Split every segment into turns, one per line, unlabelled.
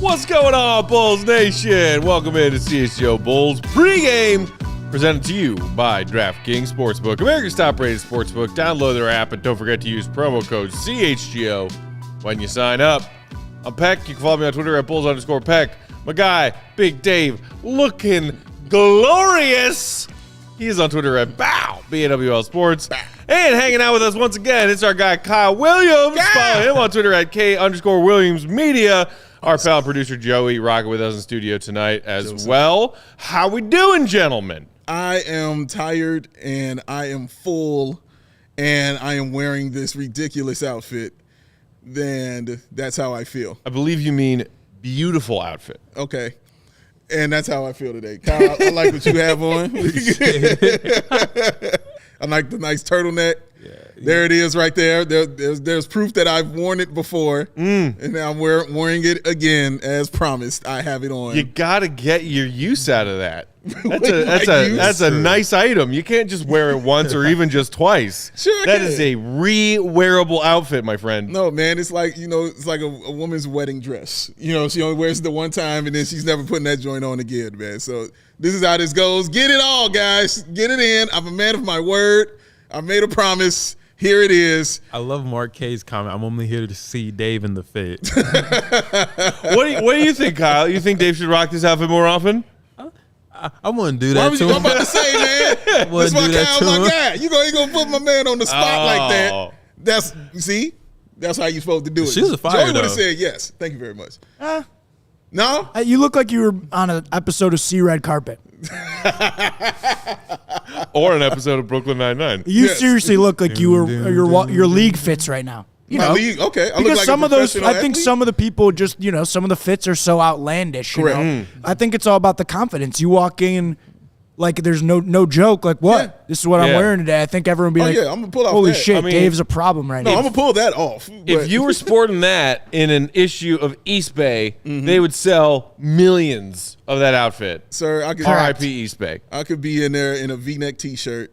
What's going on, Bulls Nation? Welcome into CHGO Bulls Pregame, presented to you by DraftKings Sportsbook, America's top-rated sportsbook. Download their app, and don't forget to use promo code CHGO when you sign up. I'm Peck. You can follow me on Twitter at Bulls_Peck. My guy, Big Dave, looking glorious. He is on Twitter at BAWL Sports. And hanging out with us once again, it's our guy, Kyle Williams. Yeah. Follow him on Twitter at K_Williams Media. Our pal producer, Joey, rocking with us in studio tonight as well. How we doing, gentlemen?
I am tired, and I am full, and I am wearing this ridiculous outfit. Then that's how I feel.
I believe you mean beautiful outfit.
Okay. And that's how I feel today. Kyle, I like what you have on. I like the nice turtleneck. Yeah. There it is right there. There's proof that I've worn it before, and now I'm wearing it again as promised. I have it on.
You got to get your use out of that. That's a nice item. You can't just wear it once or even just twice.
Sure,
that is a re-wearable outfit, my friend.
No, man, it's like it's like a woman's wedding dress. She only wears it the one time, and then she's never putting that joint on again, man. So this is how this goes. Get it all, guys. Get it in. I'm a man of my word. I made a promise. Here it is.
I love Mark K's comment. I'm only here to see Dave in the fit.
What do you think, Kyle? You think Dave should rock this outfit more often?
I wouldn't do that to him.
I'm about to say, man. That's why Kyle's my guy. You ain't gonna put my man on the spot like that. That's how you're supposed to do it.
She was a fire,
Joey would have said yes. Thank you very much. No?
You look like you were on an episode of See Red Carpet.
Or an episode of Brooklyn Nine-Nine.
You seriously look like you were your league fits right now.
My league, okay. I
because
look like
some
a
of those,
professional
I think
athlete?
some of the people just, some of the fits are so outlandish.
Correct.
I think it's all about the confidence. You walk in like there's no joke. Like, what?
Yeah.
This is what I'm wearing today. I think everyone would be like,
yeah, I'm gonna pull off
holy
that.
shit, Dave's a problem right now.
No, I'm going to pull that off.
If you were sporting that in an issue of East Bay, they would sell millions of that outfit.
Sir, I could
R.I.P. East Bay.
I could be in there in a V-neck T-shirt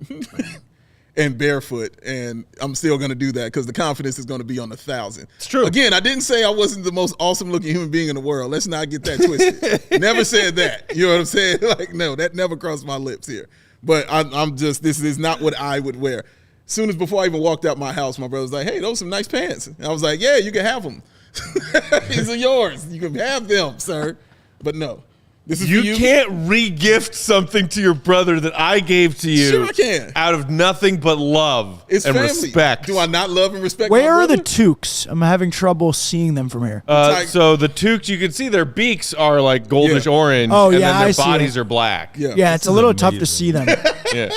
and barefoot, and I'm still going to do that because the confidence is going to be on 1,000.
It's true.
Again, I didn't say I wasn't the most awesome-looking human being in the world. Let's not get that twisted. Never said that. You know what I'm saying? No, that never crossed my lips here. But I'm just, this is not what I would wear. Soon as before I even walked out my house, my brother was like, hey, those are some nice pants. And I was like, yeah, you can have them. These are yours. You can have them, sir. But no. This is for you.
You can't re-gift something to your brother that I gave to you.
Sure I can.
Out of nothing but love and
family.
respect.
Do I not love and respect
Where
my
are the
brother?
toques? I'm having trouble seeing them from here.
So the toques, you can see their beaks are like goldish orange,
Oh,
and
yeah,
then their
I see
bodies
it.
are black.
Yeah, it's a little tough to see them.
Yeah.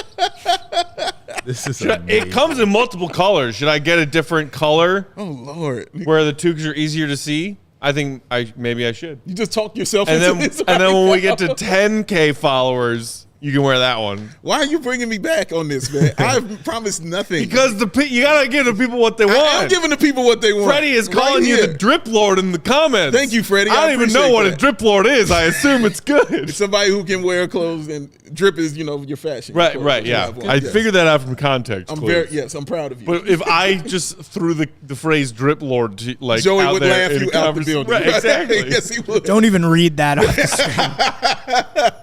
This is
It comes in multiple colors. Should I get a different color
Oh, Lord.
where the toques are easier to see? I think maybe I should.
You just talk yourself
And
into
then,
this.
and then when we get to 10K followers, you can wear that one.
Why are you bringing me back on this, man? I've promised nothing.
Because you gotta give the people what they want.
I'm giving the people what they want.
Freddie is calling you
here.
the drip lord in the comments.
Thank you, Freddie.
I don't even know what a drip lord is. I assume it's good.
Somebody who can wear clothes, and drip is, your fashion.
Right, yeah. I figured that out from context.
Yes, I'm proud of you.
But if I just threw the phrase drip lord to, like,
Joey
out
would
there
laugh
in
you out the building.
Right, exactly.
Yes, he would.
Don't even read that off the screen.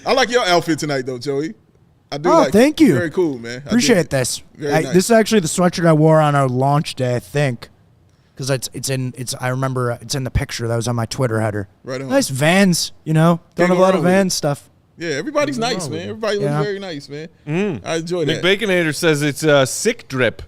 I like your outfit tonight, though, Joey. I do.
Oh,
like
thank
it.
you.
Very cool, man.
Appreciate this.
Very nice.
This is actually the sweatshirt I wore on our launch day, I think, because I remember it's in the picture that was on my Twitter header.
Right on.
Nice Vans, don't have a lot of Vans stuff.
Yeah, everybody's nice, man. Everybody looks very nice, man. I enjoy that.
Nick Baconator says it's a sick drip.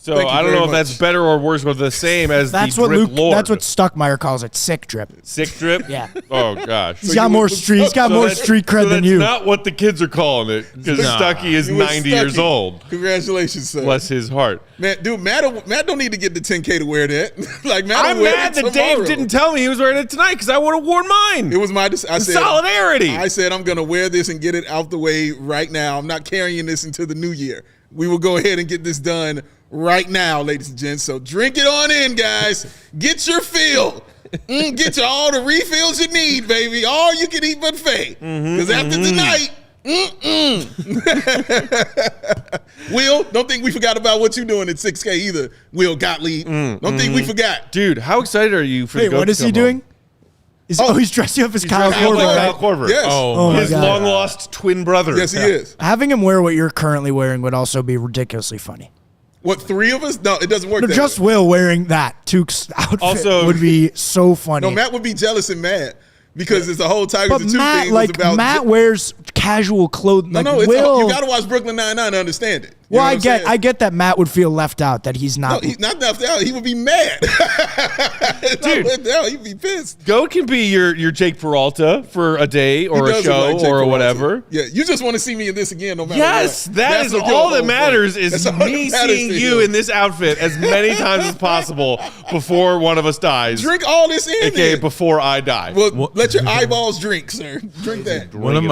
So
Thank you
I don't know
very
if that's
much.
better or worse, but the same as
That's
the
what
drip lord.
That's what Stuckmeyer calls it, sick drip.
Sick drip?
Yeah.
Oh, gosh.
He's got more street. He's got more street cred than you.
That's not what the kids are calling it, because Stucky is
You was
90 years
Stucky.
old.
Congratulations, sir.
Bless his heart.
Man, dude, Matt don't need to get the 10K to wear that. Matt
I'm
will wear
mad
it
that Dave
tomorrow.
didn't tell me he was wearing it tonight, because I would have worn mine.
It was my
solidarity.
I said I'm going to wear this and get it out the way right now. I'm not carrying this into the new year. We will go ahead and get this done right now, ladies and gents. So drink it on in, guys. Get your fill. Get you all the refills you need, baby. All you can eat buffet. Because after tonight, Will, don't think we forgot about what you're doing at 6K either. Will Gottlieb. Don't think we forgot.
Dude, how excited are you for the
Wait, what is he doing? He's dressing up as Kyle
dressing up
Korver.
like
Right?
Kyle Korver.
Yes.
Oh,
my
His
God.
long lost twin brother.
Yes, he is.
Having him wear what you're currently wearing would also be ridiculously funny.
What, 3 of us? No, it doesn't work
No,
that
just
way.
Will wearing that Tukes outfit
Also-
would be so funny.
No, Matt would be jealous and mad because it's the whole Tigers
but
and 2
Matt,
thing
like
was about.
Matt wears casual clothing.
no,
like,
it's
Will,
you got to watch Brooklyn Nine-Nine to understand it. You
well,
know
I
what I'm saying?
I get that Matt would feel left out. That he's not.
No, he's not left out. He would be mad.
Dude.
Left out. He'd be pissed.
Goat can be your Jake Peralta for a day or
He
a
does look
show
like Jake
or
Peralta.
whatever.
Yeah, you just want to see me in this again, no matter
Yes,
what.
that
That's
is
what your
all
whole
that
point.
matters is
That's all
me
that matters
seeing
to
you in this outfit as many times as possible before one of us dies.
Drink all this in
AKA
there.
before I die.
Well, let your eyeballs drink, sir. Drink that.
One of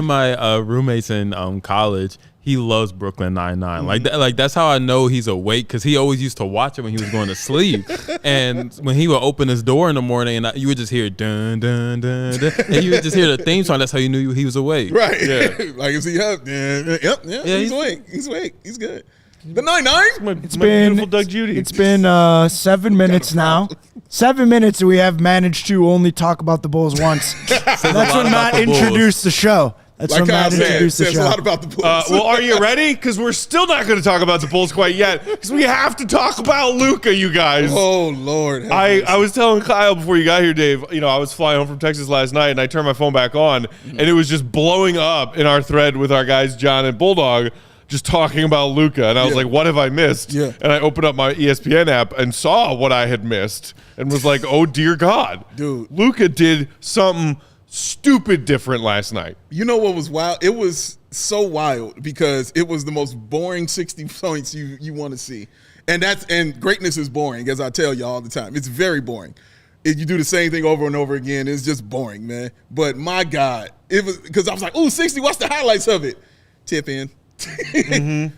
my roommates in college, he loves Brooklyn Nine-Nine. Like that's how I know he's awake, because he always used to watch it when he was going to sleep. And when he would open his door in the morning, and you would just hear dun dun dun, dun, and you would just hear the theme song. That's how you knew he was awake.
Right.
Yeah.
Like, is he up? Yep. He's awake. He's awake. He's good. The 9-9?
It's my beautiful Doug Judy.
It's been 7 minutes now. 7 minutes, and we have managed to only talk about the Bulls once. That's when Matt introduced the show. That's
Like
when
Kyle
Matt
said,
introduced the
says
show.
a lot about the Bulls.
well, are you ready? Because we're still not going to talk about the Bulls quite yet, because we have to talk about Luka, you guys.
Oh, Lord. have
I
mercy.
was telling Kyle before you got here, Dave, I was flying home from Texas last night, and I turned my phone back on, and it was just blowing up in our thread with our guys, John and Bulldog, just talking about Luka. And I was
Yeah.
like, what have I missed?
Yeah.
And I opened up my ESPN app and saw what I had missed and was like, oh, dear God.
Dude.
Luka did something stupid different last night.
You know what was wild? It was so wild because it was the most boring 60 points you want to see. And greatness is boring, as I tell you all the time. It's very boring. If you do the same thing over and over again, it's just boring, man. But my God, it was because I was like, ooh, 60, what's the highlights of it? Tip in,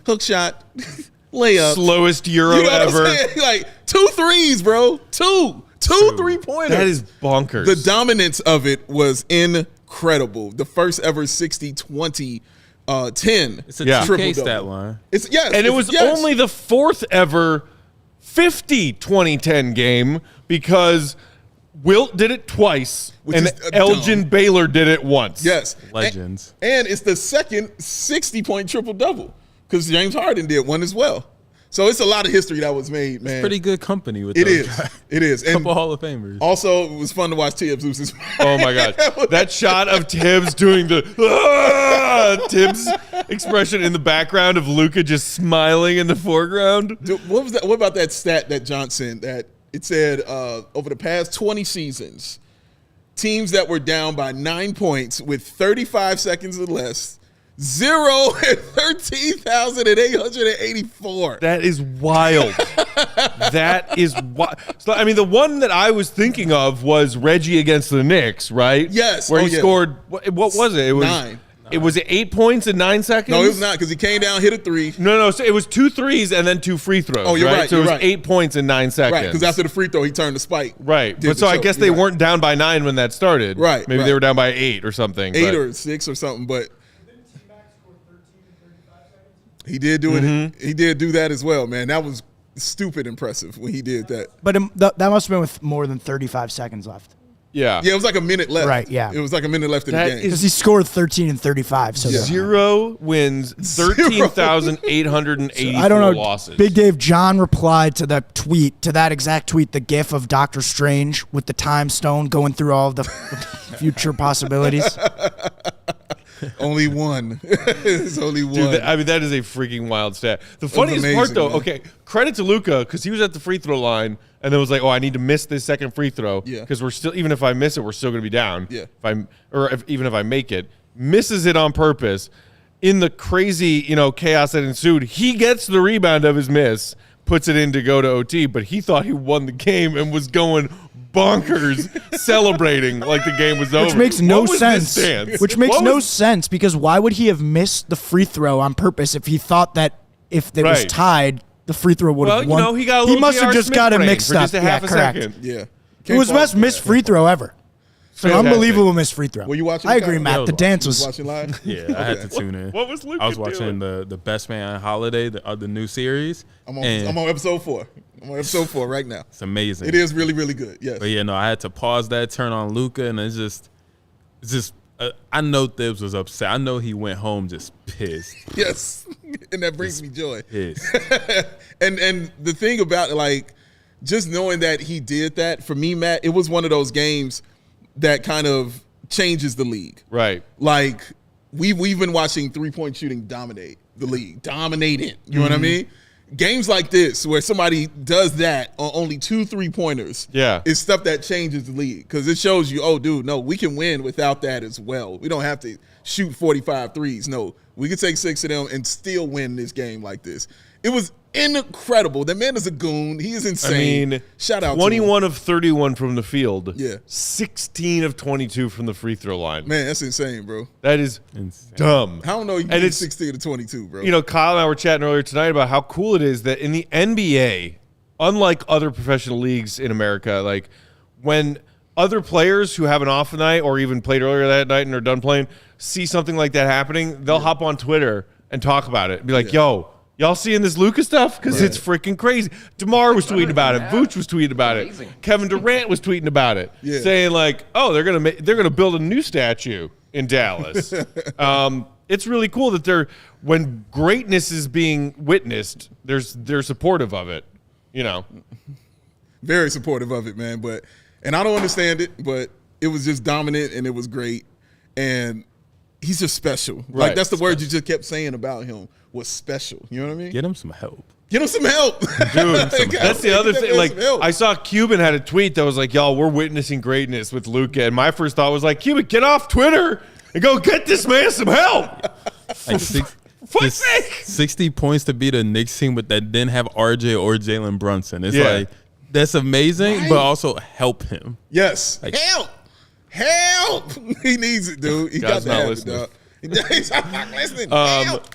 hook shot, layup.
Slowest Euro
You know what I'm
ever.
saying? Like 2 threes, bro. Two 3-pointers.
That is bonkers.
The dominance of it was incredible. The first ever 60-20 10
It's a
Yeah.
2K stat line.
It's yes,
And it
it's-
was
yes.
only the 4th ever 50-20-10 game because Wilt did it twice
Which
and
is,
Elgin
dumb.
Baylor did it once.
Yes.
Legends.
And it's the second 60-point triple-double because James Harden did one as well. So it's a lot of history that was made, man.
Pretty good company with
It
those
is.
guys.
It is. And
Couple Hall of Famers.
also, it was fun to watch Tibbs lose his
Oh my God. That shot of Tibbs doing the Tibbs expression in the background of Luka just smiling in the foreground.
Dude, what was that? What about that stat that Johnson that it said over the past 20 seasons, teams that were down by 9 points with 35 seconds or less, 0 and 13,884.
That is wild. That is wild. So, I mean, the one that I was thinking of was Reggie against the Knicks, right?
Yes.
Where
Oh,
he
yeah.
scored, what was it? It was
9.
It was 8 points in 9 seconds?
No, it was not because he came down, hit a three.
No, so it was 2 threes and then 2 free throws.
Oh, you're right,
So
you're
it was
right.
8 points in 9 seconds.
Right, because after the free throw, he turned the spike.
Right.
Did
But so
the
I
choke.
guess they
You're right.
weren't down by 9 when that started.
Right,
Maybe
right.
they were down by 8 or something.
8
but-
or 6 or something, but he did do it. He did do that as well, man. That was stupid impressive when he did that.
But that must have been with more than 35 seconds left.
Yeah.
Yeah, it was like a minute left.
Right, yeah.
It was like a minute left in
That
the game.
is-
Because he scored 13 and 35. So
0 wins, 13,884
I don't know.
losses.
Big Dave John replied to that tweet, to that exact tweet, the gif of Doctor Strange with the time stone going through all of the future possibilities.
Only one. It's only one.
Dude, that is a freaking wild stat. The funniest part,
amazing,
though,
man.
okay, credit to Luka because he was at the free throw line and then was like, "Oh, I need to miss this second free throw
Yeah.
because we're still, even if I miss it, we're still going to be down.
Yeah.
Even if I make it, misses it on purpose. In the crazy, chaos that ensued, he gets the rebound of his miss, puts it in to go to OT, but he thought he won the game and was going bonkers celebrating like the game was over.
Which makes no
What was
sense.
this stance?
Which makes
What
no
was-
sense because why would he have missed the free throw on purpose if he thought that if it was
Right.
tied, the free throw would have
Well,
won?
he got a little
must have
J.R.
just
Smith
got it
brain
mixed
for
up.
just a half a
correct.
second.
Yeah.
It was the best missed free throw ever. It's an unbelievable missed free throw.
Were you watching?
I agree, Matt. The dance
Was
was.
watching live?
Yeah, I had to tune in.
What was Luka
I was watching
doing?
the Best Man Holiday, the new series.
I'm on episode 4. I'm on episode 4 right now.
It's amazing.
It is really, really good. Yes.
But yeah, no, I had to pause that, turn on Luka, and it's just. I know Thibs was upset. I know he went home just pissed.
Yes. And that brings me joy.
Pissed.
And the thing about like just knowing that he did that for me, Matt, it was one of those games that kind of changes the league.
Right.
Like we've been watching 3-point shooting dominate the league, dominate it. You know what I mean? Games like this where somebody does that on only 2 3-pointers, is stuff that changes the league because it shows you, oh, dude, no, we can win without that as well. We don't have to shoot 45 threes. No, we can take 6 of them and still win this game like this. It was incredible. That man is a goon. He is insane.
I mean,
shout out
21
to him.
of 31 from the field.
Yeah.
16 of 22 from the free throw line.
Man, that's insane, bro.
That is dumb.
I don't know you
And
get
it's
16 to 22, bro.
You know, Kyle and I were chatting earlier tonight about how cool it is that in the NBA, unlike other professional leagues in America, like when other players who have an off night or even played earlier that night and are done playing see something like that happening, they'll hop on Twitter and talk about it. Be like, yo, y'all seeing this Luka stuff? Because it's freaking crazy. DeMar was tweeting about it. Vooch was tweeting about it. Kevin Durant was tweeting about it, saying like, "Oh, they're gonna build a new statue in Dallas." It's really cool that when greatness is being witnessed, they're supportive of it. You know,
very supportive of it, man. And I don't understand it, but it was just dominant and it was great. And he's just special.
Right.
Like that's the word you just kept saying about him. Was special. You know what I mean?
Get him some help.
Get him some help.
Dude, that's the other thing. Like, I saw Cuban had a tweet that was like, y'all, we're witnessing greatness with Luka. And my first thought was like, Cuban, get off Twitter and go get this man some help.
Like 60 points to beat a Knicks team that didn't have RJ or Jalen Brunson. It's like, that's amazing, but also help him.
Yes.
Like,
help. He needs it, dude. He got to have it, dog. He's not listening. Help.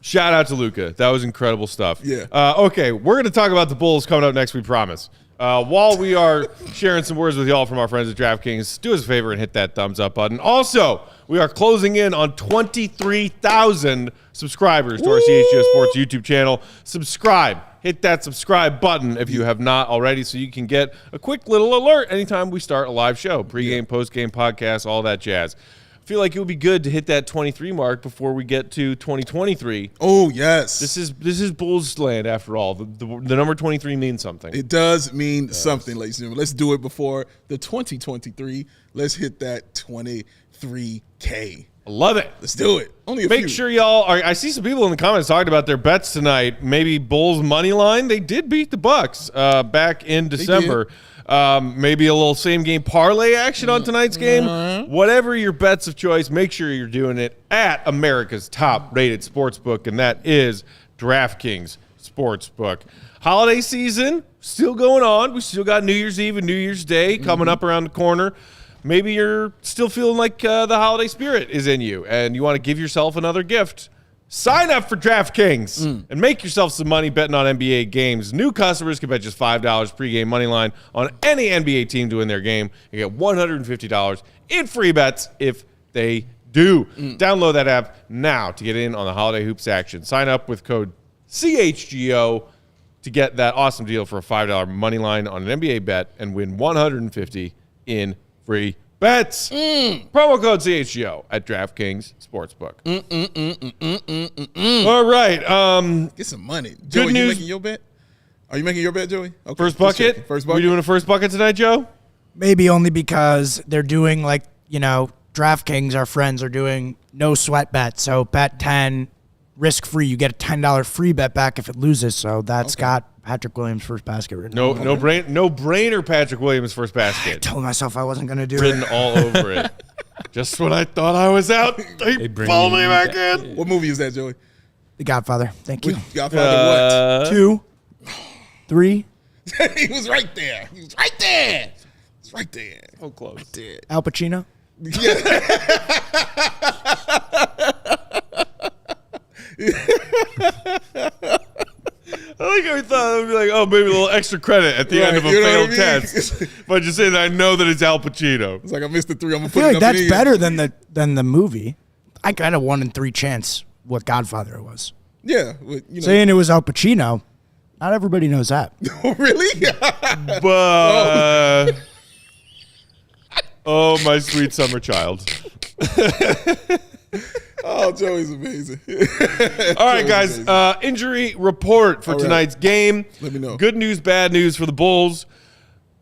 Shout out to Luka. That was incredible stuff.
Yeah.
Okay, we're going to talk about the Bulls coming up next, we promise. While we are sharing some words with y'all from our friends at DraftKings, do us a favor and hit that thumbs up button. Also, we are closing in on 23,000 subscribers to our CHGO Sports YouTube channel. Subscribe. Hit that subscribe button if you have not already so you can get a quick little alert anytime we start a live show. Pregame, postgame, podcast, all that jazz. Feel like it would be good to hit that 23 mark before we get to 2023.
Oh, yes.
This is Bulls land after all. The number 23 means something.
It does mean something, ladies and gentlemen. Let's do it before the 2023. Let's hit that 23K.
I love it.
Let's do it. Only a
Make
few.
sure y'all are. I see some people in the comments talking about their bets tonight. Maybe Bulls money line. They did beat the Bucks back in December. Maybe a little same game parlay action on tonight's game. Whatever your bets of choice, make sure you're doing it at America's top rated sportsbook, and that is DraftKings Sportsbook. Holiday season still going on. We still got New Year's Eve and New Year's Day coming up around the corner. Maybe you're still feeling like the holiday spirit is in you and you want to give yourself another gift. Sign up for DraftKings and make yourself some money betting on NBA games. New customers can bet just $5 pregame money line on any NBA team to win their game. You get $150 in free bets if they do. Download that app now to get in on the holiday hoops action. Sign up with code CHGO to get that awesome deal for a $5 money line on an NBA bet and win $150 in free bets. Promo code CHGO at DraftKings Sportsbook. All right.
Get some money. Joey,
news.
you making your bet? Are you making your bet, Joey? Okay,
First bucket?
First bucket.
We doing a first bucket tonight, Joe?
Maybe only because they're doing DraftKings, our friends, are doing no sweat bet. So bet 10, risk free. You get a $10 free bet back if it loses. So that's got Patrick Williams' first basket written.
No brainer. Patrick Williams' first basket.
Told myself I wasn't going to do
Written
it.
all over it. Just when I thought I was out, they pulled me back in.
What movie is that, Joey?
The Godfather. Thank you.
Godfather
2, 3.
what? He was right there. He's right there.
So close.
Al Pacino.
I think we thought I'll be like, oh, maybe a little extra credit at the end of a failed test. But just saying, I know that it's Al Pacino.
It's like I missed the 3. I'm gonna
I
put
feel
it
like
up
that's
in
better than the movie. I got a 1 in 3 chance what Godfather was.
Yeah,
Saying it was Al Pacino, not everybody knows that.
Really?
But oh, my sweet summer child.
Oh, Joey's amazing.
All right, guys. Injury report for tonight's game.
Let me know.
Good news, bad news for the Bulls.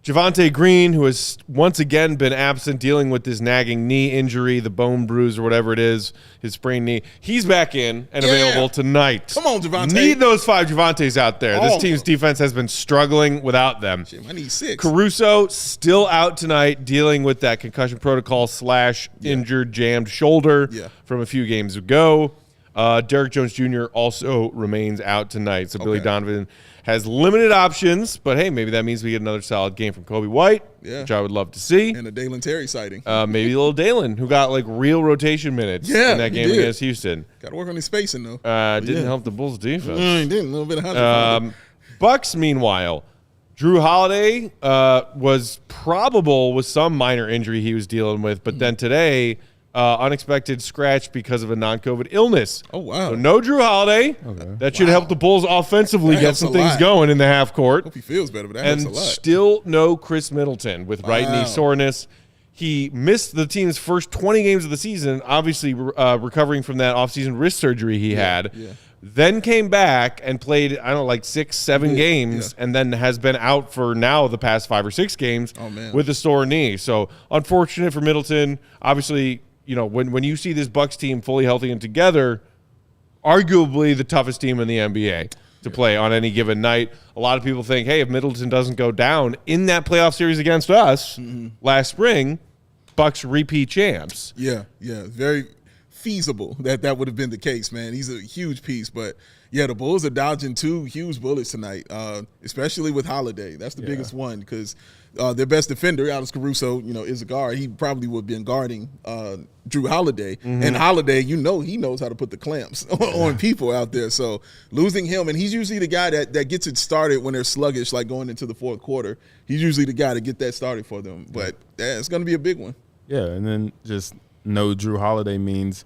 Javonte Green, who has once again been absent dealing with this nagging knee injury, the bone bruise or whatever it is, his sprained knee, he's back in and available tonight.
Come on, Javonte.
Need those 5 Javantes out there. This team's defense has been struggling without them.
Shit, I need 6.
Caruso still out tonight dealing with that concussion protocol / injured jammed shoulder from a few games ago. Derrick Jones Jr. also remains out tonight. So Billy Donovan has limited options, but hey, maybe that means we get another solid game from Coby White, which I would love to see.
And a Dalen Terry sighting.
Maybe a little Dalen, who got like real rotation minutes in that game against Houston.
Got to work on his spacing, though.
Didn't help the Bulls' defense.
He didn't. A little bit of
Bucks, meanwhile, Drew Holiday was probable with some minor injury he was dealing with, but then today, unexpected scratch because of a non-COVID illness.
Oh, wow.
So no Drew Holiday. Okay. That should help the Bulls offensively get some things going in the half court.
Hope he feels better, but that helps a lot.
And still no Chris Middleton with right knee soreness. He missed the team's first 20 games of the season, obviously recovering from that offseason wrist surgery he had. Yeah. Then came back and played, I don't know, like 6-7 games, and then has been out for now the past 5 or 6 games with a sore knee. So unfortunate for Middleton. Obviously, you know, when you see this Bucks team fully healthy and together, arguably the toughest team in the NBA to play on any given night. A lot of people think, hey, if Middleton doesn't go down in that playoff series against us last spring, Bucks repeat champs.
Yeah, very feasible that would have been the case, man. He's a huge piece, but yeah, the Bulls are dodging 2 huge bullets tonight, especially with Holiday. That's the biggest one because their best defender, Alex Caruso, is a guard. He probably would have been guarding Drew Holiday. And Holiday, he knows how to put the clamps on people out there. So losing him, and he's usually the guy that gets it started when they're sluggish, like going into the fourth quarter. He's usually the guy to get that started for them. But it's going to be a big one.
Yeah, and then just no Drew Holiday means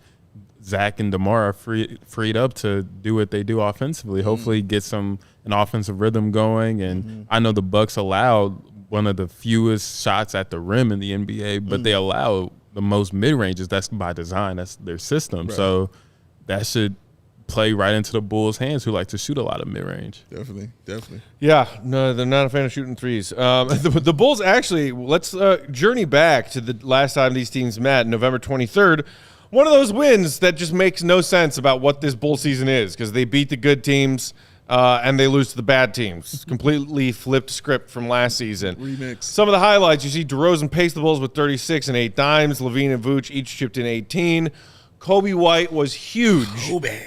Zach and DeMar are freed up to do what they do offensively. Hopefully get an offensive rhythm going. And I know the Bucks allowed one of the fewest shots at the rim in the NBA, but they allow the most mid-ranges. That's by design. That's their system. Right. So that should play right into the Bulls' hands, who like to shoot a lot of mid-range.
Definitely.
Yeah, no, they're not a fan of shooting threes. The Bulls actually, let's journey back to the last time these teams met, November 23rd. One of those wins that just makes no sense about what this Bull season is because they beat the good teams and they lose to the bad teams. Completely flipped script from last season.
Remix.
Some of the highlights, you see DeRozan paced the Bulls with 36 and 8 dimes. Levine and Vooch each chipped in 18. Coby White was huge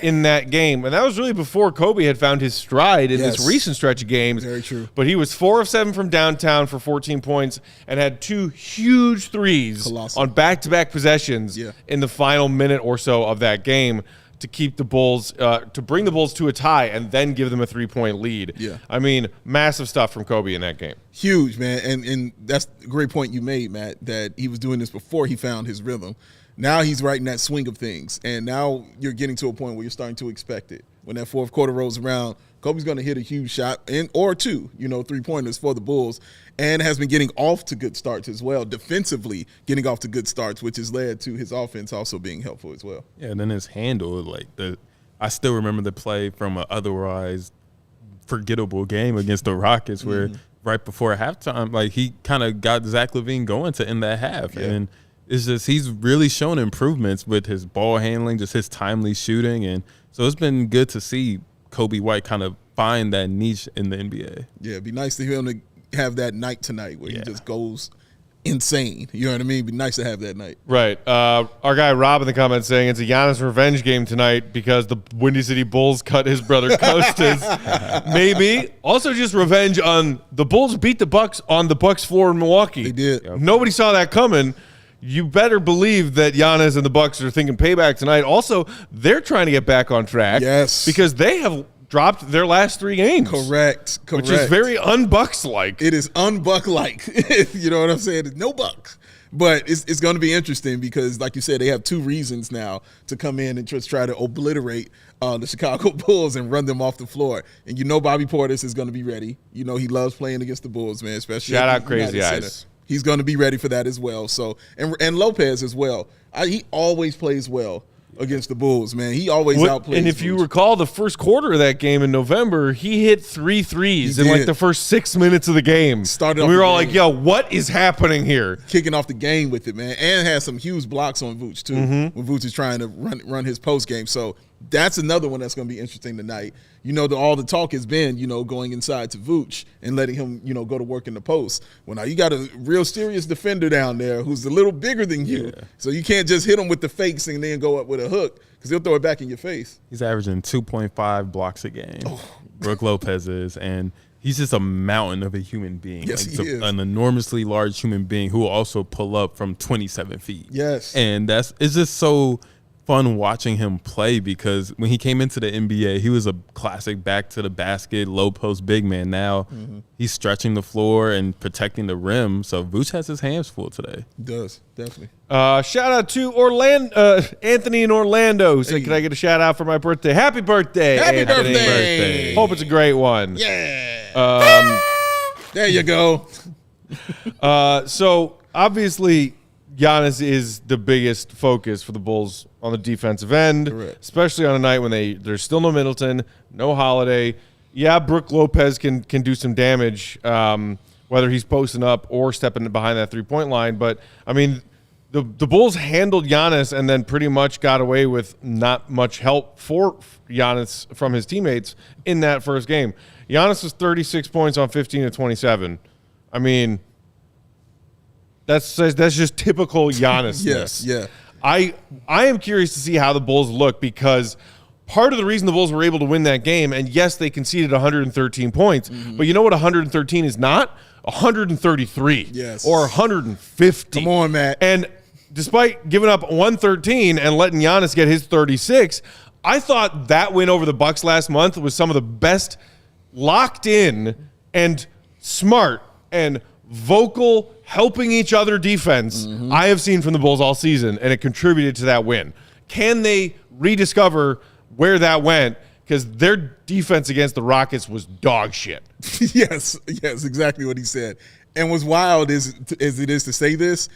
in that game. And that was really before Coby had found his stride in this recent stretch of games.
Very true.
But he was 4 of 7 from downtown for 14 points and had 2 huge threes on back-to-back possessions in the final minute or so of that game to keep the Bulls, to bring the Bulls to a tie and then give them a 3-point lead.
Yeah.
I mean, massive stuff from Coby in that game.
Huge, man. And that's a great point you made, Matt, that he was doing this before he found his rhythm. Now he's right in that swing of things, and now you're getting to a point where you're starting to expect it. When that fourth quarter rolls around, Coby's going to hit a huge shot or 2, 3-pointers for the Bulls, and has been getting off to good starts as well, defensively getting off to good starts, which has led to his offense also being helpful as well.
Yeah, and then his handle, I still remember the play from an otherwise forgettable game against the Rockets where right before halftime, he kind of got Zach LaVine going to end that half, and it's just he's really shown improvements with his ball handling, just his timely shooting. And so it's been good to see Coby White kind of find that niche in the NBA.
Yeah, it'd be nice to hear him to have that night tonight where he just goes insane. You know what I mean? It'd be nice to have that night.
Right. Our guy Rob in the comments saying it's a Giannis revenge game tonight because the Windy City Bulls cut his brother Costas. Maybe. Also just revenge on the Bulls beat the Bucks on the Bucks floor in Milwaukee.
They did.
Yep. Nobody saw that coming. You better believe that Giannis and the Bucks are thinking payback tonight. Also, they're trying to get back on track.
Yes.
Because they have dropped their last 3 games.
Correct.
Which is very un-Bucks-like.
It is un-Buck-like. You know what I'm saying? It's no Buck. But it's going to be interesting because, like you said, they have 2 reasons now to come in and just try to obliterate the Chicago Bulls and run them off the floor. And you know Bobby Portis is going to be ready. You know he loves playing against the Bulls, man, especially
Shout
at
out Crazy
United
Eyes.
Center. He's going to be ready for that as well. So and Lopez as well. He always plays well against the Bulls, man. He always outplays.
And if you recall the first quarter of that game in November, he hit 3 threes in like the first 6 minutes of the game.
Started
and we
off
were
the
all
game.
like, yo, what is happening here?
Kicking off the game with it, man, and has some huge blocks on Vooch too. When Vooch is trying to run his post game, so that's another one that's going to be interesting tonight. You know, all the talk has been, you know, going inside to Vooch and letting him, you know, go to work in the post. Well, now you got a real serious defender down there who's a little bigger than you, so you can't just hit him with the fakes and then go up with a hook because he'll throw it back in your face.
He's averaging 2.5 blocks a game. Brook Lopez is, and he's just a mountain of a human being.
Yes,
like,
he is.
An enormously large human being who will also pull up from 27 feet.
Yes.
And it's just so fun watching him play because when he came into the NBA, he was a classic back to the basket, low post big man. Now he's stretching the floor and protecting the rim. So Vooch has his hands full today.
He does, definitely.
Shout out to Anthony in Orlando who said, can I get a shout out for my birthday? Happy birthday,
Happy
Anthony.
birthday.
Hope it's a great one.
Yeah. There you go.
So obviously Giannis is the biggest focus for the Bulls on the defensive end, especially on a night when there's still no Middleton, no Holiday. Yeah, Brook Lopez can do some damage, whether he's posting up or stepping behind that three-point line. But, I mean, the Bulls handled Giannis and then pretty much got away with not much help for Giannis from his teammates in that first game. Giannis was 36 points on 15 of 27. I mean, that's just typical Giannis.
Yes, yeah.
I am curious to see how the Bulls look because part of the reason the Bulls were able to win that game, and yes, they conceded 113 points, but you know what 113 is not? 133 or 150.
Come on, Matt.
And despite giving up 113 and letting Giannis get his 36, I thought that win over the Bucks last month was some of the best locked in and smart and vocal helping each other defense I have seen from the Bulls all season, and it contributed to that win. Can they rediscover where that went? Because their defense against the Rockets was dog shit.
Yes, exactly what he said. And what's wild as it is to say this,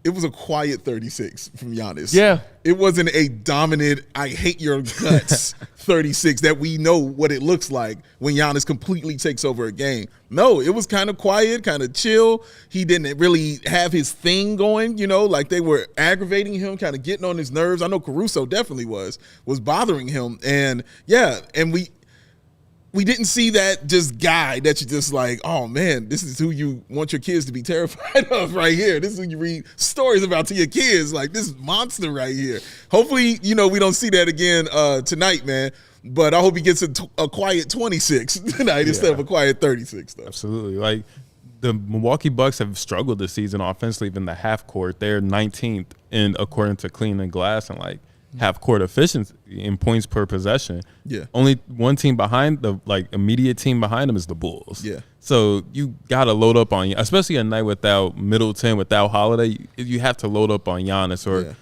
it was a quiet 36 from Giannis.
Yeah.
It wasn't a dominant, I hate your guts 36 that we know what it looks like when Giannis completely takes over a game. No, it was kind of quiet, kind of chill. He didn't really have his thing going, you know, like they were aggravating him, kind of getting on his nerves. I know Caruso definitely was bothering him. And, yeah, and we didn't see that just guy that you just like, oh, man, this is who you want your kids to be terrified of right here. This is who you read stories about to your kids. Like, this monster right here. Hopefully, you know, we don't see that again tonight, man. But I hope he gets a quiet 26 tonight instead of a quiet 36, though.
Absolutely. Like, the Milwaukee Bucks have struggled this season offensively in the half court. They're 19th according to Clean and Glass, and, like, half-court efficiency in points per possession. Yeah. Only one team behind the immediate team behind them is the Bulls. Yeah. So you got to load up on, especially a night without Middleton, without Holiday. You have to load up on Giannis or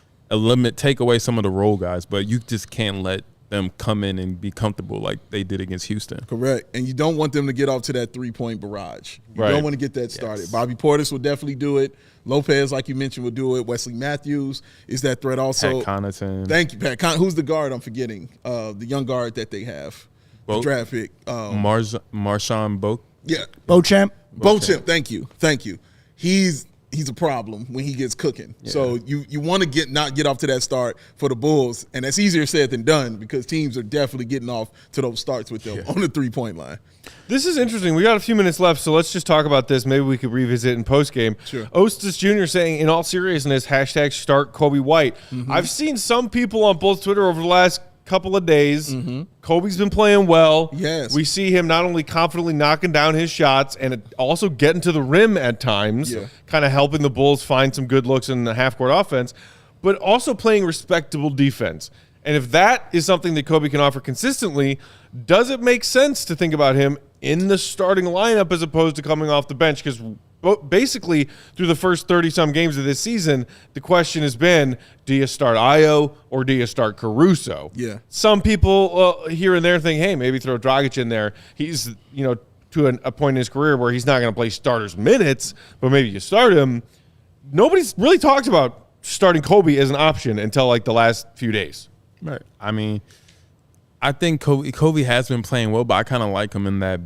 take away some of the role guys, but you just can't let them come in and be comfortable like they did against Houston.
Correct. And you don't want them to get off to that three-point barrage. You don't want to get that started. Bobby Portis will definitely do it. Lopez, like you mentioned, will do it. Wesley Matthews is that threat also.
Pat Connaughton.
Thank you, Pat. Who's the guard I'm forgetting? The young guard that they have. The draft pick.
Marshawn Boak.
Yeah.
Beauchamp.
Beauchamp. Thank you. He's a problem when he gets cooking. Yeah. So you want to not get off to that start for the Bulls, and that's easier said than done because teams are definitely getting off to those starts with them on the three-point line.
This is interesting. We got a few minutes left, so let's just talk about this. Maybe we could revisit in postgame. Sure. Ostis Jr. saying, in all seriousness, hashtag start Coby White. I've seen some people on Bulls Twitter over the last couple of days. Kobe's been playing well.
Yes.
We see him not only confidently knocking down his shots and also getting to the rim at times, kind of helping the Bulls find some good looks in the half-court offense, but also playing respectable defense. And if that is something that Coby can offer consistently, does it make sense to think about him in the starting lineup as opposed to coming off the bench? Because basically through the first 30-some games of this season, the question has been, do you start Ayo or do you start Caruso?
Yeah.
Some people here and there think, hey, maybe throw Dragic in there. He's, to a point in his career where he's not going to play starters minutes, but maybe you start him. Nobody's really talked about starting Coby as an option until like the last few days.
Right. I mean, I think Coby has been playing well, but I kind of like him in that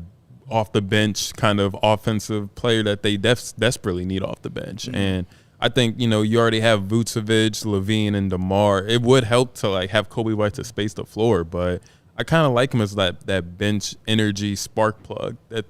off the bench kind of offensive player that they desperately need off the bench. Mm-hmm. And I think, you already have Vucevic, Levine, and DeMar. It would help to like have Coby White to space the floor, but I kind of like him as that bench energy spark plug that,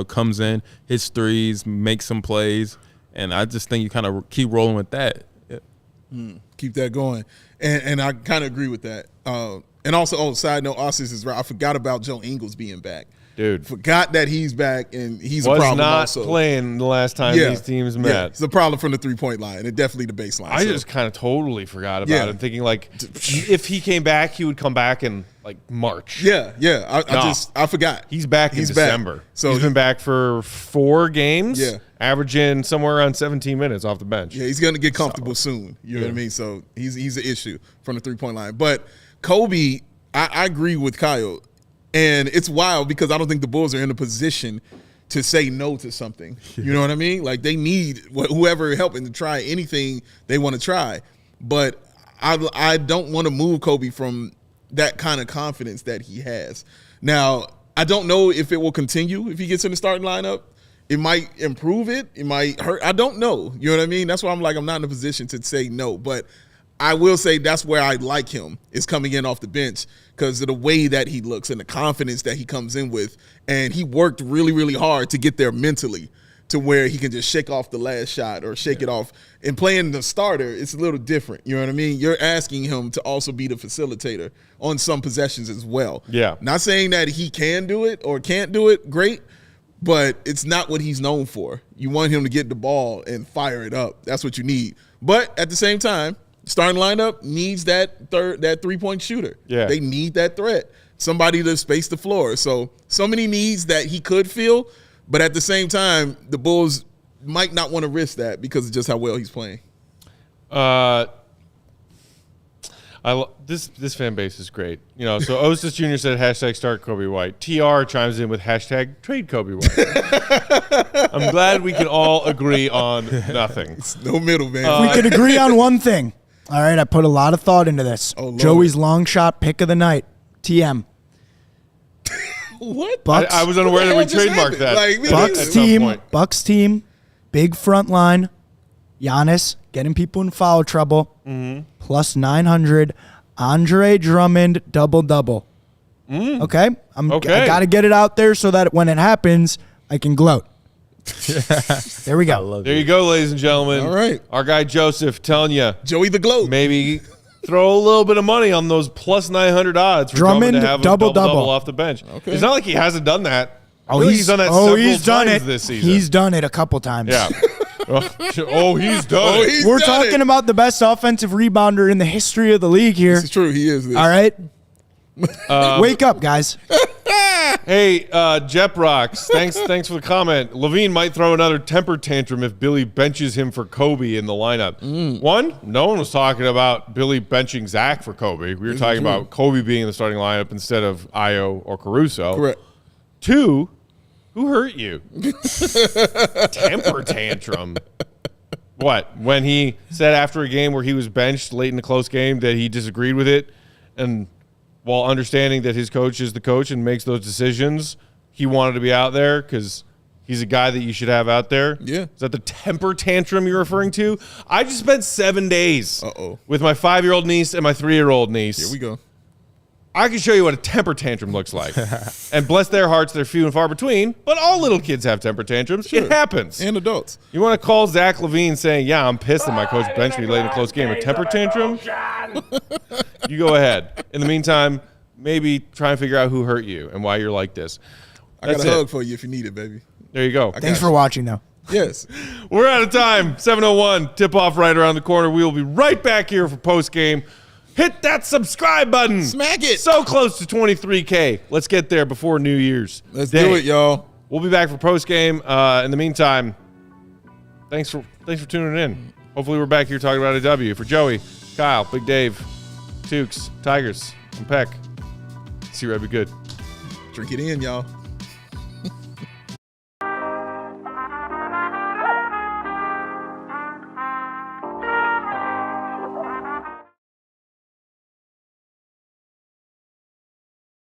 comes in, hits threes, makes some plays, and I just think you kind of keep rolling with that. Yeah.
Keep that going. And I kind of agree with that. And also, side note, Austin is right. I forgot about Joe Ingles being back.
Dude.
Forgot that he's back, and he's a problem also.
Was not playing the last time these teams met.
Yeah, it's a problem from the three-point line, and definitely the baseline.
I just kind of totally forgot about it, thinking like if he came back, he would come back in like March.
Yeah. I forgot.
He's back in December.
Back. So
he's been back for 4 games, averaging somewhere around 17 minutes off the bench.
Yeah, he's going to get comfortable soon. You know what I mean? So he's an issue from the three-point line. But Coby, I agree with Kyle. And it's wild because I don't think the Bulls are in a position to say no to something. You know what I mean? Like they need whoever helping to try anything they want to try. But I don't want to move Coby from that kind of confidence that he has. Now, I don't know if it will continue if he gets in the starting lineup. It might improve it. It might hurt. I don't know. You know what I mean? That's why I'm not in a position to say no. But I will say that's where I like him, is coming in off the bench because of the way that he looks and the confidence that he comes in with. And he worked really, really hard to get there mentally to where he can just shake off the last shot or shake it off. And playing the starter, it's a little different. You know what I mean? You're asking him to also be the facilitator on some possessions as well.
Yeah.
Not saying that he can do it or can't do it great, but it's not what he's known for. You want him to get the ball and fire it up. That's what you need. But at the same time, starting lineup needs that three-point shooter.
Yeah.
They need that threat. Somebody to space the floor. So many needs that he could fill, but at the same time, the Bulls might not want to risk that because of just how well he's playing.
This fan base is great. So Ostis Jr. said #start Coby White. TR chimes in with #trade Coby White. I'm glad we can all agree on nothing.
It's no middle, man.
We could agree on one thing. All right, I put a lot of thought into this.
Oh, Lord.
Joey's long shot pick of the night, TM.
What?
Bucks.
I was unaware that we trademarked that.
Bucks team, big front line. Giannis getting people in foul trouble. Plus 900. Andre Drummond double-double. Okay? I got to get it out there so that when it happens, I can gloat. There we go.
There you go, ladies and gentlemen.
All right.
Our guy Joseph telling you.
Joey the Gloat.
Maybe throw a little bit of money on those plus 900 odds for Drummond to have a double off the bench. Okay. It's not like he hasn't done that. He's done that several times this season.
He's done it a couple times.
Yeah. He's done it.
We're talking about the best offensive rebounder in the history of the league here.
This is true. He is.
All right. Wake up, guys.
Hey, Jep Rocks, thanks for the comment. Levine might throw another temper tantrum if Billy benches him for Coby in the lineup. No one was talking about Billy benching Zach for Coby. We were talking about Coby being in the starting lineup instead of Ayo or Caruso.
Correct.
2, who hurt you? Temper tantrum. What? When he said after a game where he was benched late in the close game that he disagreed with it, and while understanding that his coach is the coach and makes those decisions, he wanted to be out there because he's a guy that you should have out there?
Yeah.
Is that the temper tantrum you're referring to? I just spent 7 days with my 5-year-old niece and my 3-year-old niece.
Here we go.
I can show you what a temper tantrum looks like. And bless their hearts, they're few and far between, but all little kids have temper tantrums. Sure. It happens.
And adults.
You want to call Zach Levine saying, yeah, I'm pissed that my coach benched me late in a close game, a temper tantrum? You go ahead. In the meantime, maybe try and figure out who hurt you and why you're like this.
I got a hug for you if you need it, baby.
There you go.
Thanks for watching, though.
Yes.
We're out of time. 7:01, tip-off right around the corner. We will be right back here for postgame. Hit that subscribe button.
Smack it.
So close to 23K. Let's get there before New Year's.
Let's do it, y'all.
We'll be back for postgame. In the meantime, thanks for tuning in. Hopefully we're back here talking about a W. For Joey, Kyle, Big Dave, Tukes, Tigers, and Peck. See you right, be good.
Drink it in, y'all.